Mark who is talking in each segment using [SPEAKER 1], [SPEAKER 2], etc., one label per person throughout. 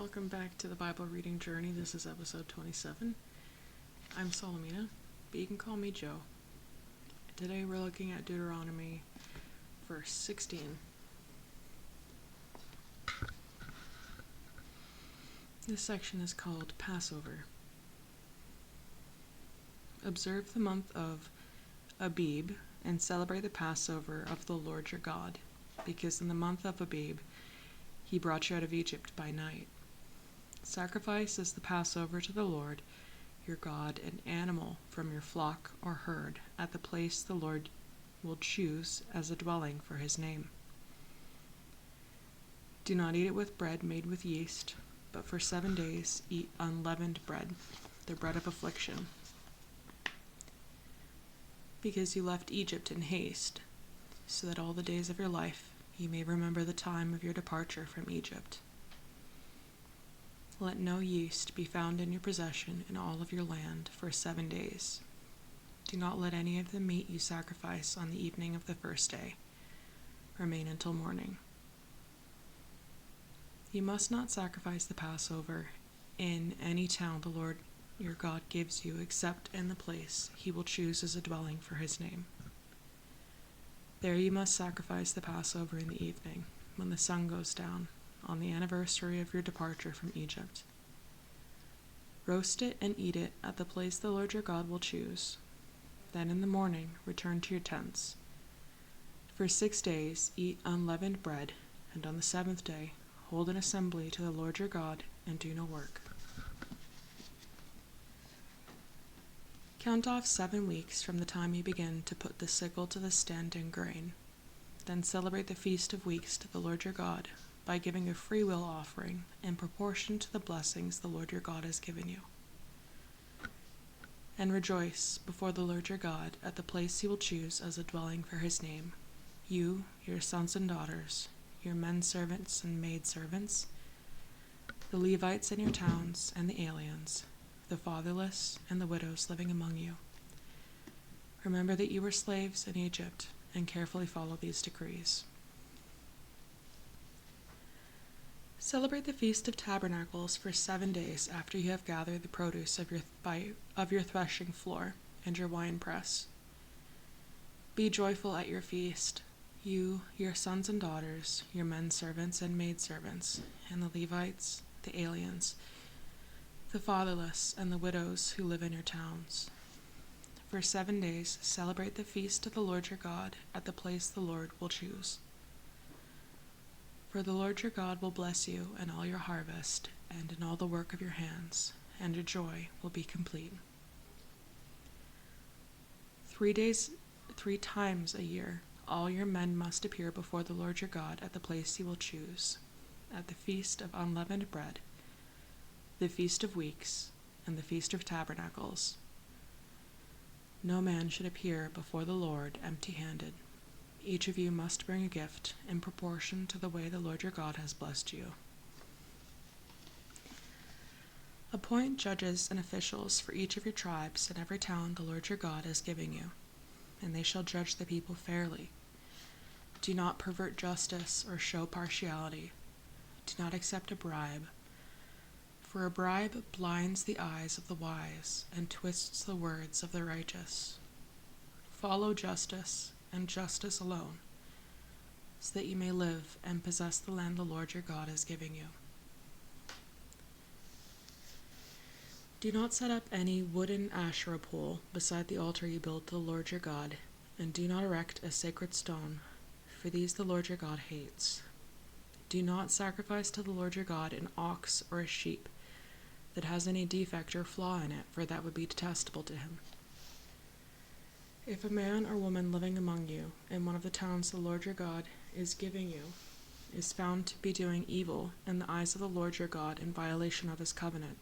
[SPEAKER 1] Welcome back to the Bible Reading Journey. This is episode 27. I'm Solomina, but you can call me Joe. Today we're looking at Deuteronomy, verse 16. This section is called Passover. Observe the month of Abib and celebrate the Passover of the Lord your God, because in the month of Abib he brought you out of Egypt by night. Sacrifice as the Passover to the Lord your God an animal from your flock or herd at the place the Lord will choose as a dwelling for his name. Do not eat it with bread made with yeast, but for 7 days eat unleavened bread, the bread of affliction, because you left Egypt in haste, so that all the days of your life you may remember the time of your departure from Egypt. Let no yeast be found in your possession in all of your land for 7 days. Do not let any of the meat you sacrifice on the evening of the first day remain until morning. You must not sacrifice the Passover in any town the Lord your God gives you, except in the place he will choose as a dwelling for his name. There you must sacrifice the Passover in the evening, when the sun goes down, on the anniversary of your departure from Egypt. Roast it and eat it at the place the Lord your God will choose. Then in the morning return to your tents. For 6 days eat unleavened bread, and on the 7th day hold an assembly to the Lord your God and do no work. Count off 7 weeks from the time you begin to put the sickle to the standing grain. Then celebrate the Feast of Weeks to the Lord your God by giving a freewill offering in proportion to the blessings the Lord your God has given you. And rejoice before the Lord your God at the place he will choose as a dwelling for his name, you, your sons and daughters, your men servants and maid servants, the Levites in your towns and the aliens, the fatherless and the widows living among you. Remember that you were slaves in Egypt, and carefully follow these decrees. Celebrate the Feast of Tabernacles for 7 days after you have gathered the produce of your threshing floor and your winepress. Be joyful at your feast, you, your sons and daughters, your men servants and maid servants, and the Levites, the aliens, the fatherless, and the widows who live in your towns. For 7 days celebrate the feast of the Lord your God at the place the Lord will choose. For the Lord your God will bless you in all your harvest and in all the work of your hands, and your joy will be complete. 3 times a year, all your men must appear before the Lord your God at the place he will choose, at the Feast of Unleavened Bread, the Feast of Weeks, and the Feast of Tabernacles. No man should appear before the Lord empty-handed. Each of you must bring a gift in proportion to the way the Lord your God has blessed you. Appoint judges and officials for each of your tribes in every town the Lord your God is giving you, and they shall judge the people fairly. Do not pervert justice or show partiality. Do not accept a bribe, for a bribe blinds the eyes of the wise and twists the words of the righteous. Follow justice and justice alone, so that you may live and possess the land the Lord your God is giving you. Do not set up any wooden Asherah pole beside the altar you build to the Lord your God, and do not erect a sacred stone, for these the Lord your God hates. Do not sacrifice to the Lord your God an ox or a sheep that has any defect or flaw in it, for that would be detestable to him. If a man or woman living among you in one of the towns the Lord your God is giving you is found to be doing evil in the eyes of the Lord your God in violation of his covenant,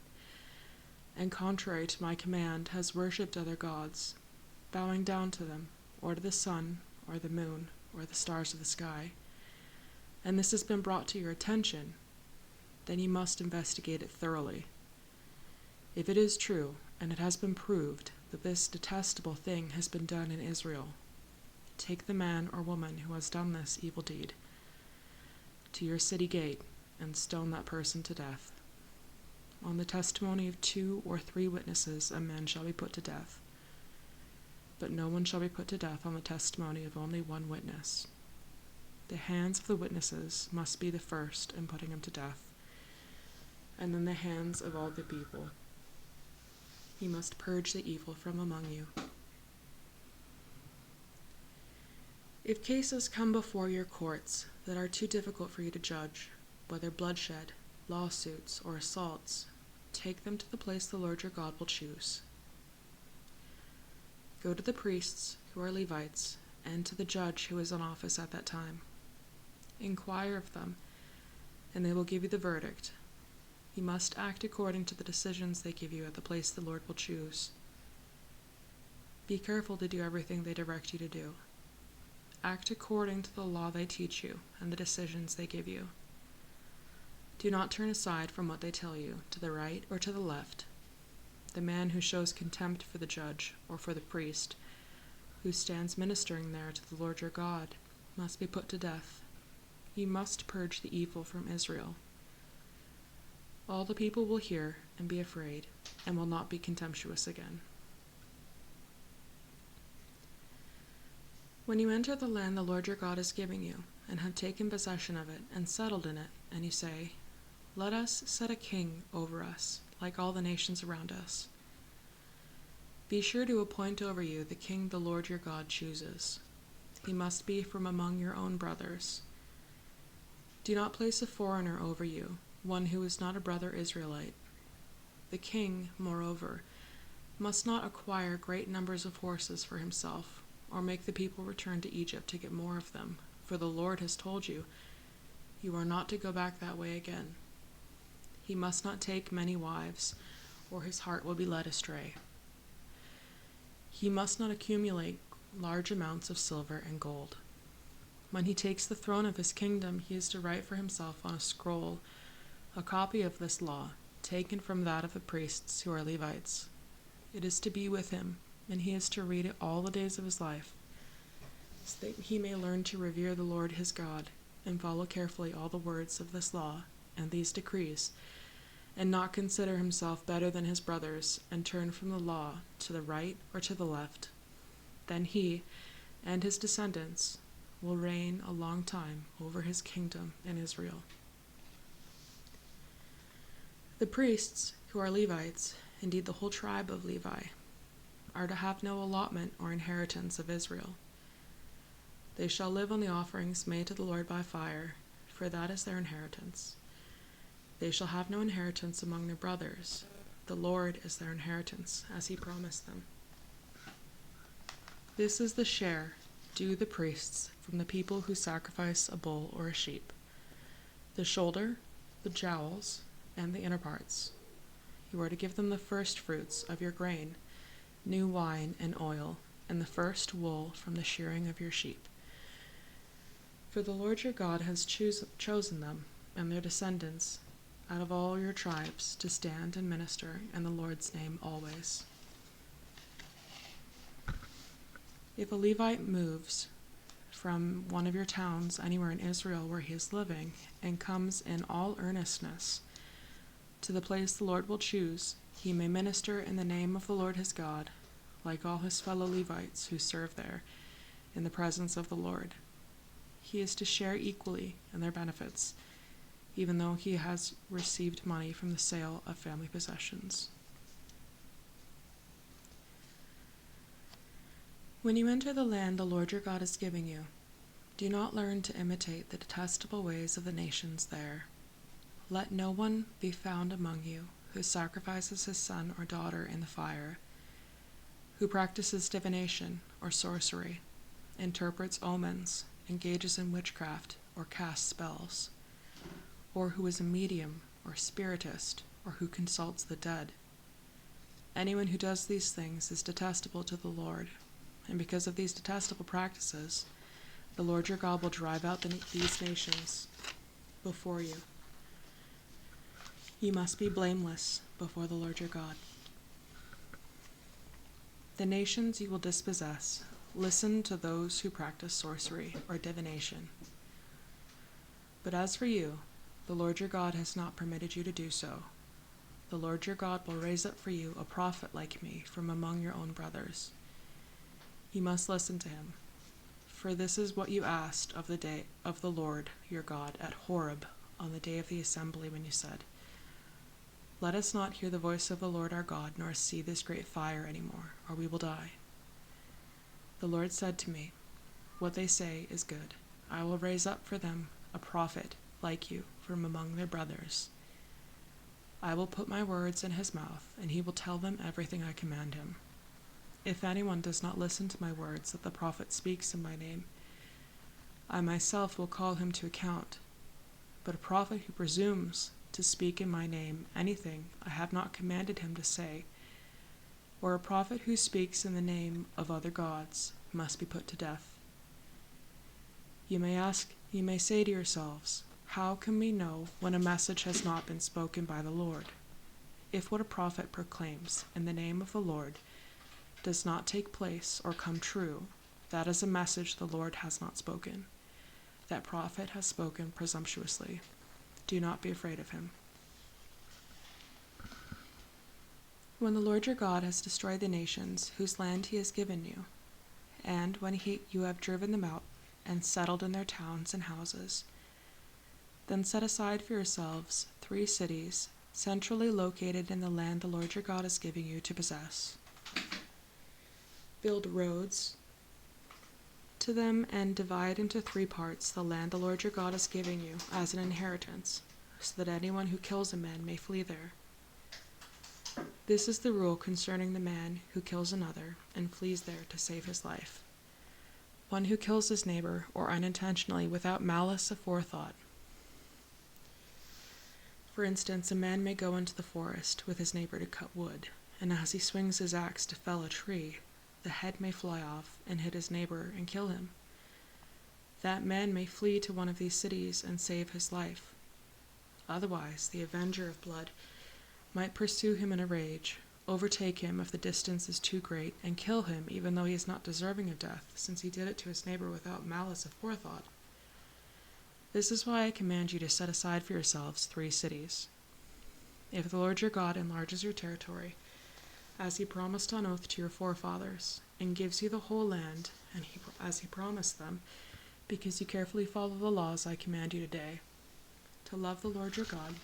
[SPEAKER 1] and contrary to my command has worshipped other gods, bowing down to them, or to the sun, or the moon, or the stars of the sky, and this has been brought to your attention, then you must investigate it thoroughly. If it is true, and it has been proved that this detestable thing has been done in Israel, take the man or woman who has done this evil deed to your city gate and stone that person to death. On the testimony of 2 or 3 witnesses a man shall be put to death. But no one shall be put to death on the testimony of only 1 witness. The hands of the witnesses must be the first in putting him to death, and then the hands of all the people. He must purge the evil from among you. If cases come before your courts that are too difficult for you to judge, whether bloodshed, lawsuits, or assaults, take them to the place the Lord your God will choose. Go to the priests who are Levites, and to the judge who is in office at that time. Inquire of them, and they will give you the verdict. You must act according to the decisions they give you at the place the Lord will choose. Be careful to do everything they direct you to do. Act according to the law they teach you and the decisions they give you. Do not turn aside from what they tell you, to the right or to the left. The man who shows contempt for the judge or for the priest, who stands ministering there to the Lord your God, must be put to death. You must purge the evil from Israel. All the people will hear and be afraid, and will not be contemptuous again. When you enter the land the Lord your God is giving you, and have taken possession of it, and settled in it, and you say, "Let us set a king over us, like all the nations around us," be sure to appoint over you the king the Lord your God chooses. He must be from among your own brothers. Do not place a foreigner over you, one who is not a brother Israelite. The king, moreover, must not acquire great numbers of horses for himself, or make the people return to Egypt to get more of them, for the Lord has told you, you are not to go back that way again. He must not take many wives, or his heart will be led astray. He must not accumulate large amounts of silver and gold. When he takes the throne of his kingdom, he is to write for himself on a scroll a copy of this law, taken from that of the priests who are Levites. It is to be with him, and he is to read it all the days of his life, so that he may learn to revere the Lord his God, and follow carefully all the words of this law and these decrees, and not consider himself better than his brothers, and turn from the law to the right or to the left. Then he and his descendants will reign a long time over his kingdom in Israel. The priests, who are Levites, indeed the whole tribe of Levi, are to have no allotment or inheritance of Israel. They shall live on the offerings made to the Lord by fire, for that is their inheritance. They shall have no inheritance among their brothers. The Lord is their inheritance, as he promised them. This is the share due the priests from the people who sacrifice a bull or a sheep: the shoulder, the jowls, and the inner parts. You are to give them the first fruits of your grain, new wine and oil, and the first wool from the shearing of your sheep. For the Lord your God has chosen them and their descendants out of all your tribes to stand and minister in the Lord's name always. If a Levite moves from one of your towns anywhere in Israel where he is living, and comes in all earnestness to the place the Lord will choose, he may minister in the name of the Lord his God, like all his fellow Levites who serve there, in the presence of the Lord. He is to share equally in their benefits, even though he has received money from the sale of family possessions. When you enter the land the Lord your God is giving you, do not learn to imitate the detestable ways of the nations there. Let no one be found among you who sacrifices his son or daughter in the fire, who practices divination or sorcery, interprets omens, engages in witchcraft, or casts spells, or who is a medium or spiritist, or who consults the dead. Anyone who does these things is detestable to the Lord, and because of these detestable practices, the Lord your God will drive out these nations before you. You must be blameless before the Lord your God. The nations you will dispossess listen to those who practice sorcery or divination. But as for you, the Lord your God has not permitted you to do so. The Lord your God will raise up for you a prophet like me from among your own brothers. You must listen to him, for this is what you asked of the day of the Lord your God at Horeb on the day of the assembly, when you said, 'Let us not hear the voice of the Lord our God, nor see this great fire any more, or we will die.' The Lord said to me, 'What they say is good. I will raise up for them a prophet like you from among their brothers. I will put my words in his mouth, and he will tell them everything I command him. If anyone does not listen to my words that the prophet speaks in my name, I myself will call him to account. But a prophet who presumes to speak in my name anything I have not commanded him to say, or a prophet who speaks in the name of other gods, must be put to death. You may say to yourselves, 'How can we know when a message has not been spoken by the Lord?' If what a prophet proclaims in the name of the Lord does not take place or come true, that is a message the Lord has not spoken. That prophet has spoken presumptuously. Do not be afraid of him. When the Lord your God has destroyed the nations whose land he has given you, and when you have driven them out and settled in their towns and houses, then set aside for yourselves 3 cities centrally located in the land the Lord your God is giving you to possess. Build roads to them and divide into 3 parts the land the Lord your God is giving you as an inheritance, so that anyone who kills a man may flee there. This is the rule concerning the man who kills another and flees there to save his life. One who kills his neighbor, or unintentionally without malice aforethought. For instance, a man may go into the forest with his neighbor to cut wood, and as he swings his axe to fell a tree, the head may fly off and hit his neighbor and kill him. That man may flee to one of these cities and save his life. Otherwise, the avenger of blood might pursue him in a rage, overtake him if the distance is too great, and kill him even though he is not deserving of death, since he did it to his neighbor without malice aforethought. This is why I command you to set aside for yourselves 3 cities. If the Lord your God enlarges your territory, as he promised on oath to your forefathers, and gives you the whole land, as he promised them, because you carefully follow the laws I command you today, to love the Lord your God,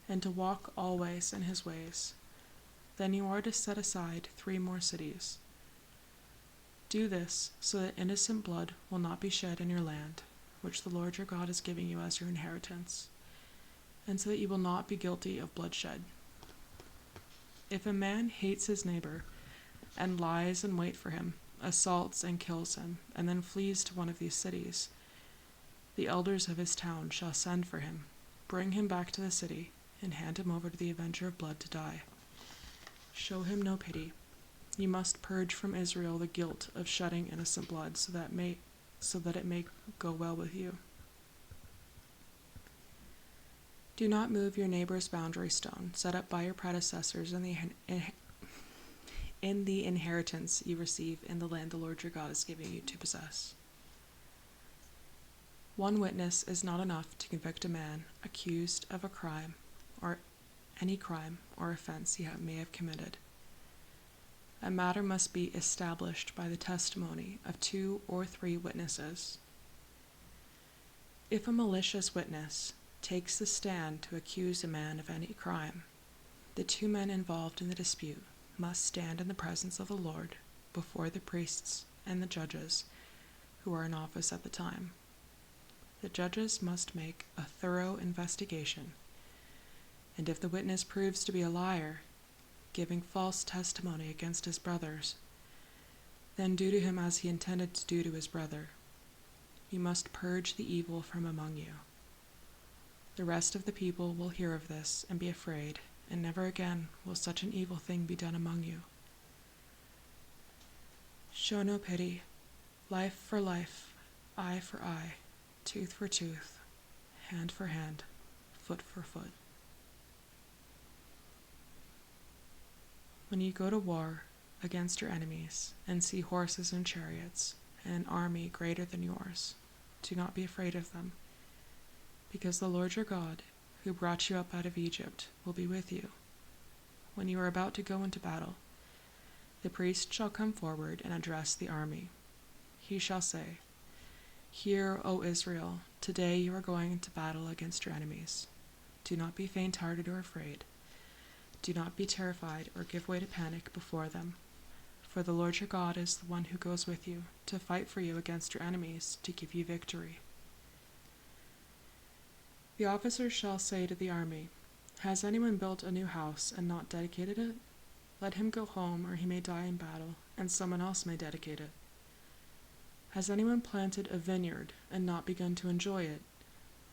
[SPEAKER 1] and to walk always in his ways, then you are to set aside 3 more cities. Do this so that innocent blood will not be shed in your land, which the Lord your God is giving you as your inheritance, and so that you will not be guilty of bloodshed. If a man hates his neighbor and lies in wait for him, assaults and kills him, and then flees to one of these cities, the elders of his town shall send for him, bring him back to the city, and hand him over to the avenger of blood to die. Show him no pity. You must purge from Israel the guilt of shedding innocent blood, so that it may go well with you. Do not move your neighbor's boundary stone set up by your predecessors in the inheritance you receive in the land the Lord your God is giving you to possess. One witness is not enough to convict a man accused of a crime, or any crime or offense he may have committed. A matter must be established by the testimony of 2 or 3 witnesses. If a malicious witness takes the stand to accuse a man of any crime, the 2 men involved in the dispute must stand in the presence of the Lord before the priests and the judges who are in office at the time. The judges must make a thorough investigation, and if the witness proves to be a liar, giving false testimony against his brothers, then do to him as he intended to do to his brother. You must purge the evil from among you. The rest of the people will hear of this and be afraid, and never again will such an evil thing be done among you. Show no pity. Life for life, eye for eye, tooth for tooth, hand for hand, foot for foot. When you go to war against your enemies and see horses and chariots and an army greater than yours, do not be afraid of them, because the Lord your God, who brought you up out of Egypt, will be with you. When you are about to go into battle, the priest shall come forward and address the army. He shall say, 'Hear, O Israel, today you are going into battle against your enemies. Do not be faint-hearted or afraid. Do not be terrified or give way to panic before them. For the Lord your God is the one who goes with you to fight for you against your enemies, to give you victory.' The officers shall say to the army, 'Has anyone built a new house and not dedicated it? Let him go home, or he may die in battle, and someone else may dedicate it. Has anyone planted a vineyard and not begun to enjoy it?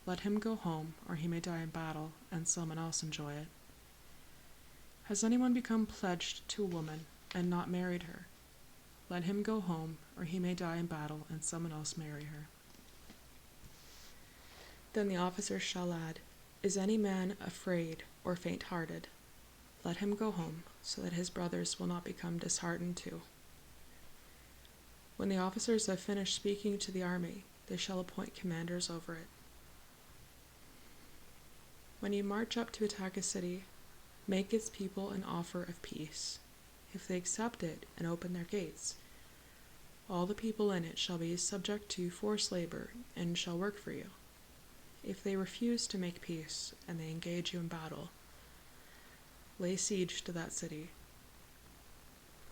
[SPEAKER 1] Let him go home, or he may die in battle, and someone else enjoy it. Has anyone become pledged to a woman and not married her? Let him go home, or he may die in battle, and someone else marry her.' Then the officers shall add, 'Is any man afraid or faint-hearted? Let him go home, so that his brothers will not become disheartened too.' When the officers have finished speaking to the army, they shall appoint commanders over it. When you march up to attack a city, make its people an offer of peace. If they accept it and open their gates, all the people in it shall be subject to forced labor and shall work for you. If they refuse to make peace and they engage you in battle, lay siege to that city.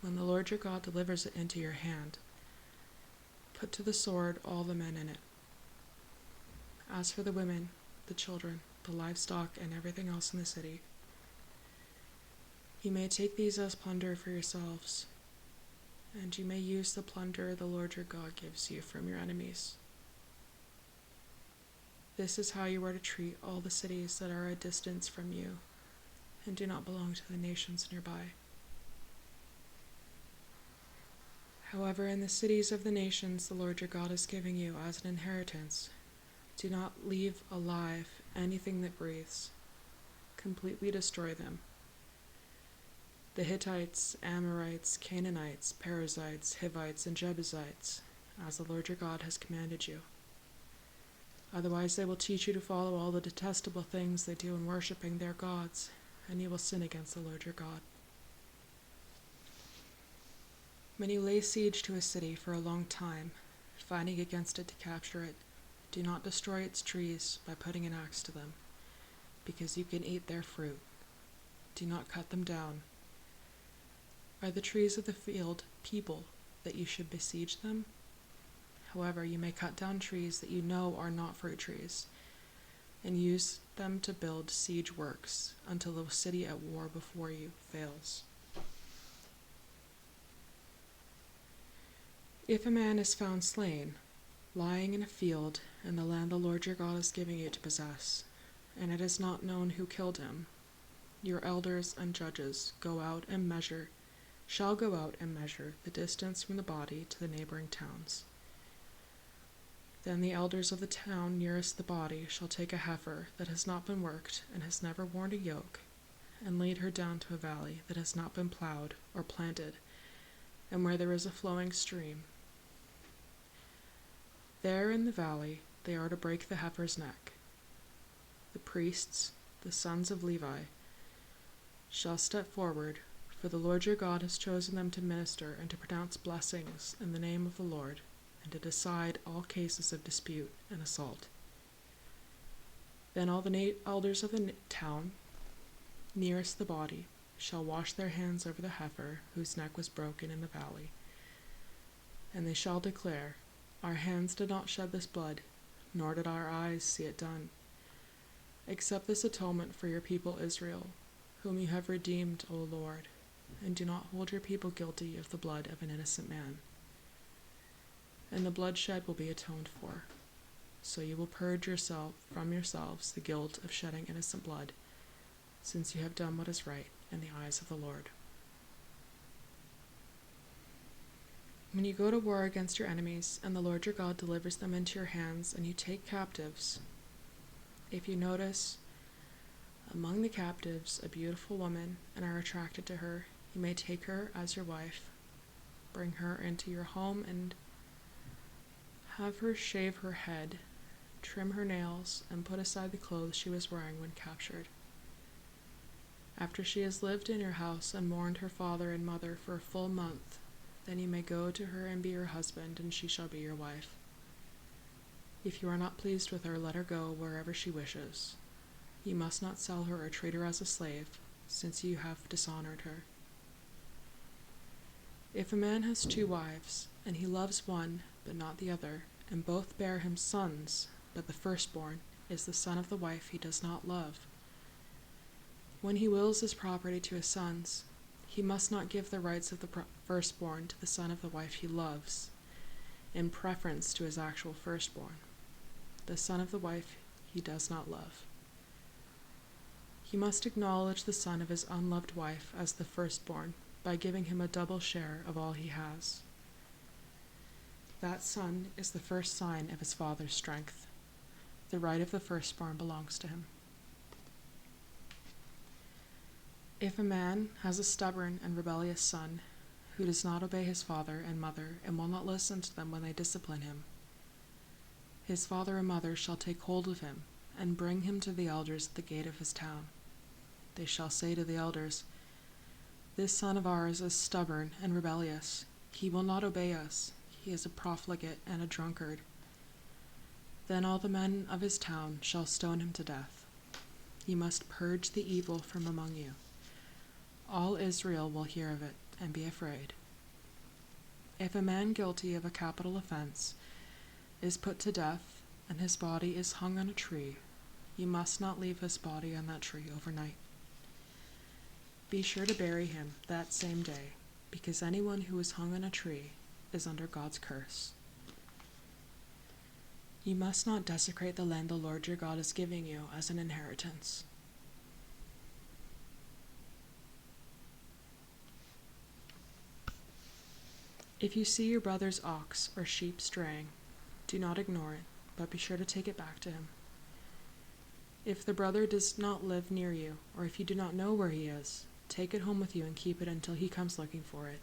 [SPEAKER 1] When the Lord your God delivers it into your hand, put to the sword all the men in it. As for the women, the children, the livestock, and everything else in the city, you may take these as plunder for yourselves, and you may use the plunder the Lord your God gives you from your enemies. This is how you are to treat all the cities that are a distance from you and do not belong to the nations nearby. However, in the cities of the nations the Lord your God is giving you as an inheritance, do not leave alive anything that breathes. Completely destroy them. The Hittites, Amorites, Canaanites, Perizzites, Hivites, and Jebusites, as the Lord your God has commanded you. Otherwise they will teach you to follow all the detestable things they do in worshipping their gods, and you will sin against the Lord your God. When you lay siege to a city for a long time, fighting against it to capture it, do not destroy its trees by putting an axe to them, because you can eat their fruit. Do not cut them down. Are the trees of the field people that you should besiege them? However, you may cut down trees that you know are not fruit trees, and use them to build siege works until the city at war before you fails. If a man is found slain, lying in a field in the land the Lord your God is giving you to possess, and it is not known who killed him, your elders and judges shall go out and measure the distance from the body to the neighboring towns. Then the elders of the town nearest the body shall take a heifer that has not been worked and has never worn a yoke, and lead her down to a valley that has not been plowed or planted, and where there is a flowing stream. There in the valley they are to break the heifer's neck. The priests, the sons of Levi, shall step forward, for the Lord your God has chosen them to minister and to pronounce blessings in the name of the Lord, and to decide all cases of dispute and assault. Then all the elders of the town nearest the body shall wash their hands over the heifer whose neck was broken in the valley, and they shall declare, 'Our hands did not shed this blood, nor did our eyes see it done. Accept this atonement for your people Israel, whom you have redeemed, O Lord, and do not hold your people guilty of the blood of an innocent man.' And the bloodshed will be atoned for. So you will purge from yourselves the guilt of shedding innocent blood, since you have done what is right in the eyes of the Lord. When you go to war against your enemies, and the Lord your God delivers them into your hands, and you take captives, if you notice among the captives a beautiful woman and are attracted to her, you may take her as your wife, bring her into your home, and have her shave her head trim her nails, and put aside the clothes she was wearing when captured. After she has lived in your house and mourned her father and mother for a full month, then you may go to her and be her husband, and she shall be your wife. If you are not pleased with her, let her go wherever she wishes. You must not sell her or treat her as a slave, since you have dishonored her. If a man has 2 wives, and he loves one but not the other, and both bear him sons, but the firstborn is the son of the wife he does not love, when he wills his property to his sons, he must not give the rights of the firstborn to the son of the wife he loves, in preference to his actual firstborn, the son of the wife he does not love. He must acknowledge the son of his unloved wife as the firstborn by giving him a double share of all he has. That son is the first sign of his father's strength. The right of the firstborn belongs to him. If a man has a stubborn and rebellious son who does not obey his father and mother and will not listen to them when they discipline him, his father and mother shall take hold of him and bring him to the elders at the gate of his town. They shall say to the elders, "This son of ours is stubborn and rebellious. He will not obey us. He is a profligate and a drunkard." Then all the men of his town shall stone him to death. You must purge the evil from among you. All Israel will hear of it and be afraid. If a man guilty of a capital offense is put to death and his body is hung on a tree, you must not leave his body on that tree overnight. Be sure to bury him that same day, because anyone who is hung on a tree is under God's curse. You must not desecrate the land the Lord your God is giving you as an inheritance. If you see your brother's ox or sheep straying, do not ignore it, but be sure to take it back to him. If the brother does not live near you, or if you do not know where he is, take it home with you and keep it until he comes looking for it.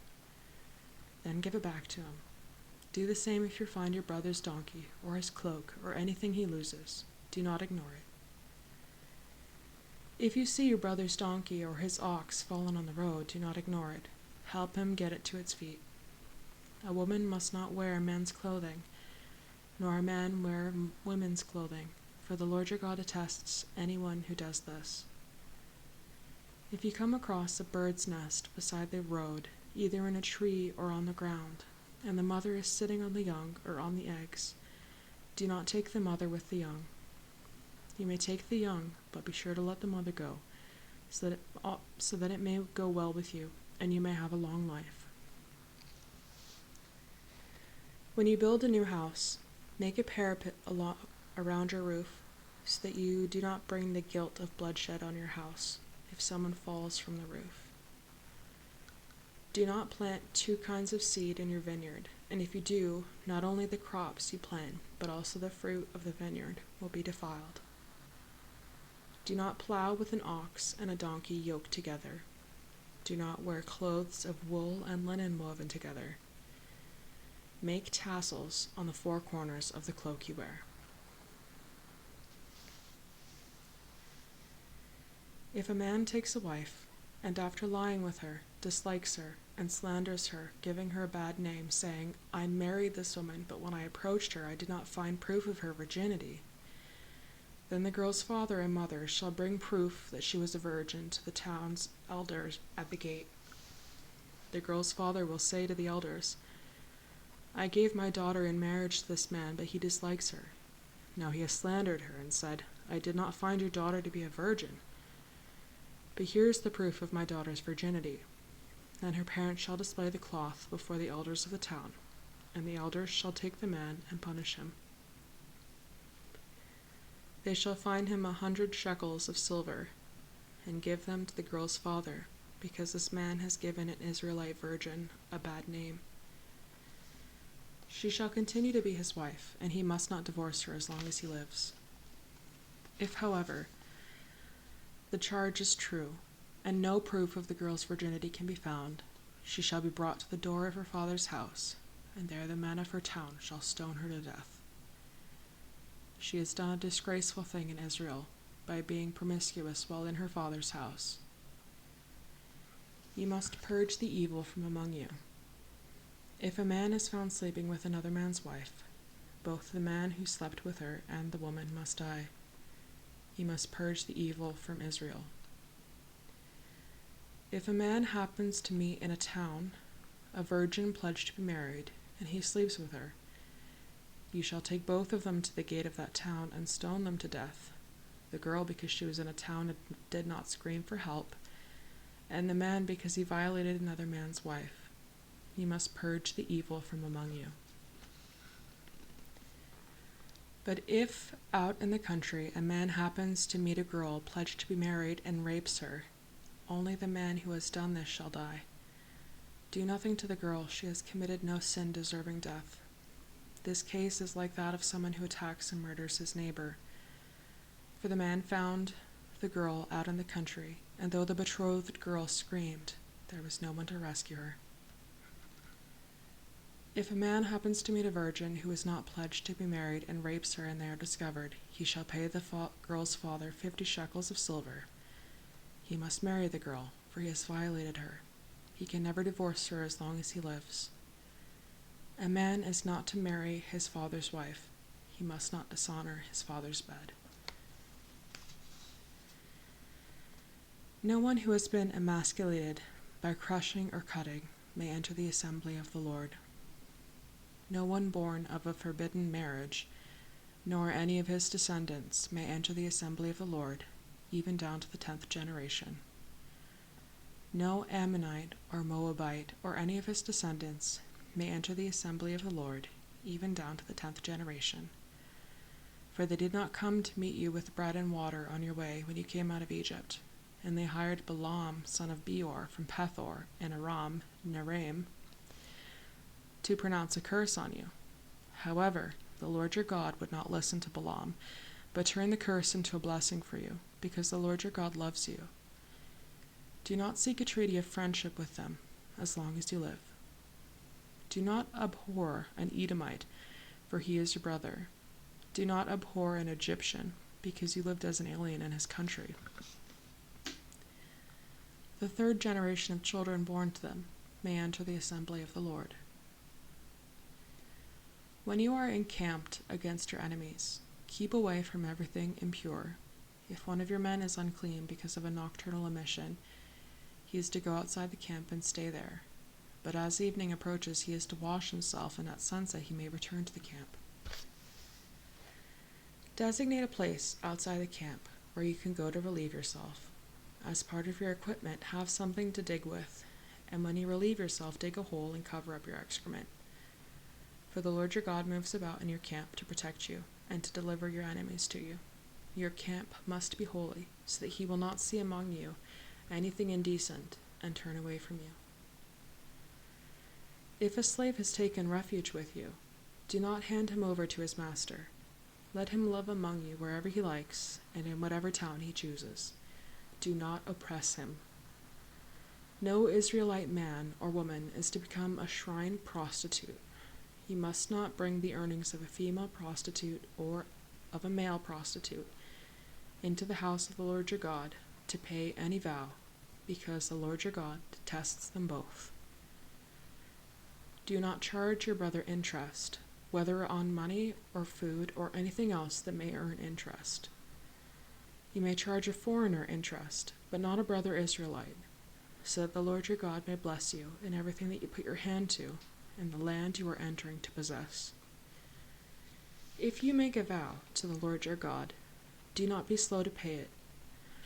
[SPEAKER 1] Then give it back to him. Do the same if you find your brother's donkey, or his cloak, or anything he loses. Do not ignore it. If you see your brother's donkey or his ox fallen on the road, do not ignore it. Help him get it to its feet. A woman must not wear men's clothing, nor a man wear women's clothing, for the Lord your God detests anyone who does this. If you come across a bird's nest beside the road, either in a tree or on the ground, and the mother is sitting on the young or on the eggs, do not take the mother with the young. You may take the young, but be sure to let the mother go, so that it may go well with you, and you may have a long life. When you build a new house, make a parapet around your roof, so that you do not bring the guilt of bloodshed on your house if someone falls from the roof. Do not plant 2 kinds of seed in your vineyard, and if you do, not only the crops you plant, but also the fruit of the vineyard will be defiled. Do not plow with an ox and a donkey yoked together. Do not wear clothes of wool and linen woven together. Make tassels on the 4 corners of the cloak you wear. If a man takes a wife, and after lying with her, dislikes her, and slanders her, giving her a bad name, saying, "I married this woman, but when I approached her, I did not find proof of her virginity," then the girl's father and mother shall bring proof that she was a virgin to the town's elders at the gate. The girl's father will say to the elders, "I gave my daughter in marriage to this man, but he dislikes her. Now he has slandered her and said, 'I did not find your daughter to be a virgin.' But here is the proof of my daughter's virginity." Then her parents shall display the cloth before the elders of the town, and the elders shall take the man and punish him. They shall fine him 100 shekels of silver, and give them to the girl's father, because this man has given an Israelite virgin a bad name. She shall continue to be his wife, and he must not divorce her as long as he lives. If, however, the charge is true, and no proof of the girl's virginity can be found, she shall be brought to the door of her father's house, and there the men of her town shall stone her to death. She has done a disgraceful thing in Israel by being promiscuous while in her father's house. You must purge the evil from among you. If a man is found sleeping with another man's wife, both the man who slept with her and the woman must die. He must purge the evil from Israel. If a man happens to meet in a town a virgin pledged to be married, and he sleeps with her, you shall take both of them to the gate of that town and stone them to death, the girl because she was in a town and did not scream for help, and the man because he violated another man's wife. You must purge the evil from among you. But if out in the country a man happens to meet a girl pledged to be married and rapes her, only the man who has done this shall die. Do nothing to the girl. She has committed no sin deserving death. This case is like that of someone who attacks and murders his neighbor. For the man found the girl out in the country, and though the betrothed girl screamed, there was no one to rescue her. If a man happens to meet a virgin who is not pledged to be married and rapes her and they are discovered, he shall pay the girl's father 50 shekels of silver. He must marry the girl, for he has violated her. He can never divorce her as long as he lives. A man is not to marry his father's wife. He must not dishonor his father's bed. No one who has been emasculated by crushing or cutting may enter the assembly of the Lord. No one born of a forbidden marriage, nor any of his descendants, may enter the assembly of the Lord, even down to the 10th generation. No Ammonite or Moabite or any of his descendants may enter the assembly of the Lord, even down to the 10th generation. For they did not come to meet you with bread and water on your way when you came out of Egypt, and they hired Balaam son of Beor from Pethor in Aram Naraim to pronounce a curse on you. However, the Lord your God would not listen to Balaam, but turned the curse into a blessing for you, because the Lord your God loves you. Do not seek a treaty of friendship with them, as long as you live. Do not abhor an Edomite, for he is your brother. Do not abhor an Egyptian, because you lived as an alien in his country. The 3rd generation of children born to them may enter the assembly of the Lord. When you are encamped against your enemies, keep away from everything impure. If one of your men is unclean because of a nocturnal emission, he is to go outside the camp and stay there. But as evening approaches, he is to wash himself, and at sunset he may return to the camp. Designate a place outside the camp where you can go to relieve yourself. As part of your equipment, have something to dig with, and when you relieve yourself, dig a hole and cover up your excrement. For the Lord your God moves about in your camp to protect you and to deliver your enemies to you. Your camp must be holy, so that he will not see among you anything indecent and turn away from you. If a slave has taken refuge with you, do not hand him over to his master. Let him live among you wherever he likes and in whatever town he chooses. Do not oppress him. No Israelite man or woman is to become a shrine prostitute. You must not bring the earnings of a female prostitute or of a male prostitute into the house of the Lord your God to pay any vow, because the Lord your God detests them both. Do not charge your brother interest, whether on money or food or anything else that may earn interest. You may charge a foreigner interest, but not a brother Israelite, so that the Lord your God may bless you in everything that you put your hand to in the land you are entering to possess. If you make a vow to the Lord your God, do not be slow to pay it,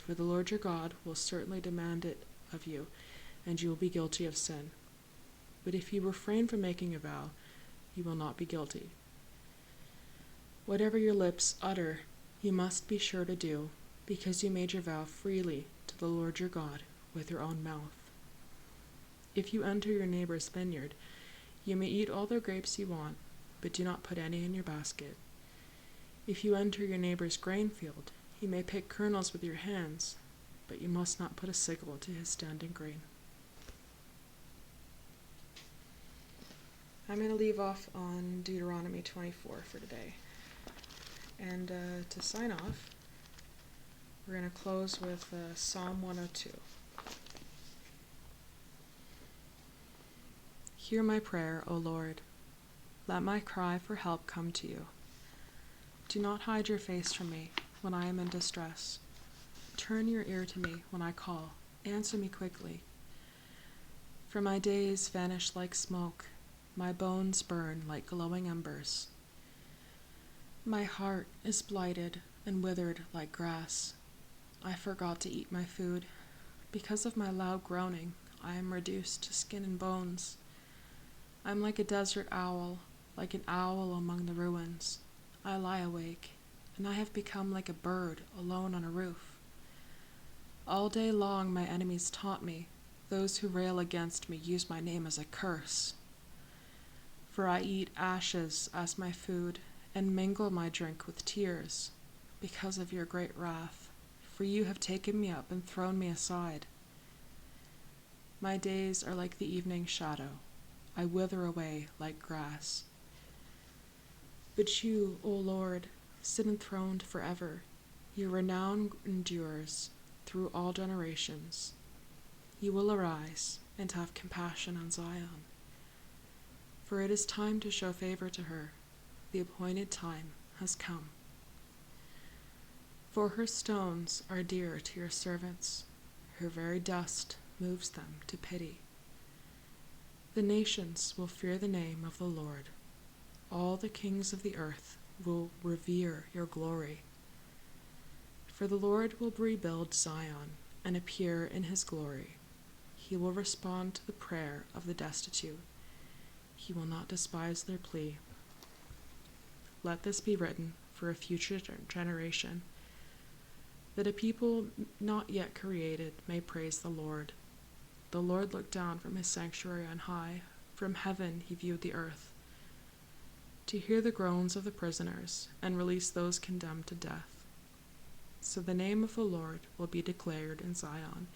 [SPEAKER 1] for the Lord your God will certainly demand it of you, and you will be guilty of sin. But if you refrain from making a vow, you will not be guilty. Whatever your lips utter, you must be sure to do, because you made your vow freely to the Lord your God with your own mouth. If you enter your neighbor's vineyard, you may eat all the grapes you want, but do not put any in your basket. If you enter your neighbor's grain field, you may pick kernels with your hands, but you must not put a sickle to his standing grain. I'm going to leave off on Deuteronomy 24 for today. And to sign off, we're going to close with Psalm 102. Hear my prayer, O Lord. Let my cry for help come to you. Do not hide your face from me when I am in distress. Turn your ear to me when I call. Answer me quickly. For my days vanish like smoke. My bones burn like glowing embers. My heart is blighted and withered like grass. I forgot to eat my food. Because of my loud groaning, I am reduced to skin and bones. I am like a desert owl, like an owl among the ruins. I lie awake, and I have become like a bird alone on a roof. All day long my enemies taunt me. Those who rail against me use my name as a curse. For I eat ashes as my food, and mingle my drink with tears, because of your great wrath, for you have taken me up and thrown me aside. My days are like the evening shadow. I wither away like grass. But you, O Lord, sit enthroned forever. Your renown endures through all generations. You will arise and have compassion on Zion. For it is time to show favor to her. The appointed time has come. For her stones are dear to your servants. Her very dust moves them to pity. The nations will fear the name of the Lord. All the kings of the earth will revere your glory. For the Lord will rebuild Zion and appear in his glory. He will respond to the prayer of the destitute. He will not despise their plea. Let this be written for a future generation, that a people not yet created may praise the Lord. The Lord looked down from his sanctuary on high. From heaven he viewed the earth, to hear the groans of the prisoners and release those condemned to death. So the name of the Lord will be declared in Zion,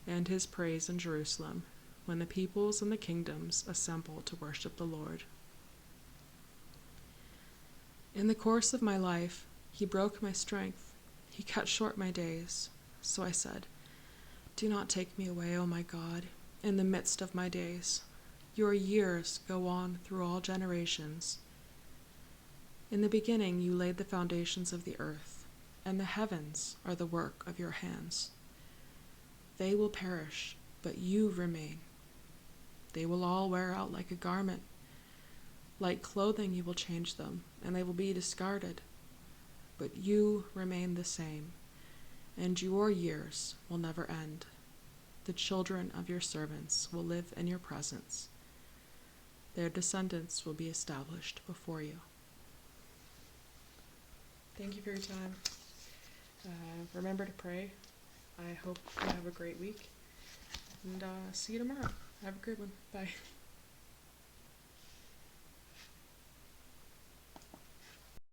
[SPEAKER 1] and his praise in Jerusalem, when the peoples and the kingdoms assemble to worship the Lord. In the course of my life, he broke my strength. He cut short my days. So I said, do not take me away, O my God, in the midst of my days. Your years go on through all generations. In the beginning you laid the foundations of the earth, and the heavens are the work of your hands. They will perish, but you remain. They will all wear out like a garment. Like clothing you will change them, and they will be discarded. But you remain the same, and your years will never end. The children of your servants will live in your presence. Their descendants will be established before you. Thank you for your time. Remember to pray. I hope you have a great week. And see you tomorrow. Have a good one. Bye.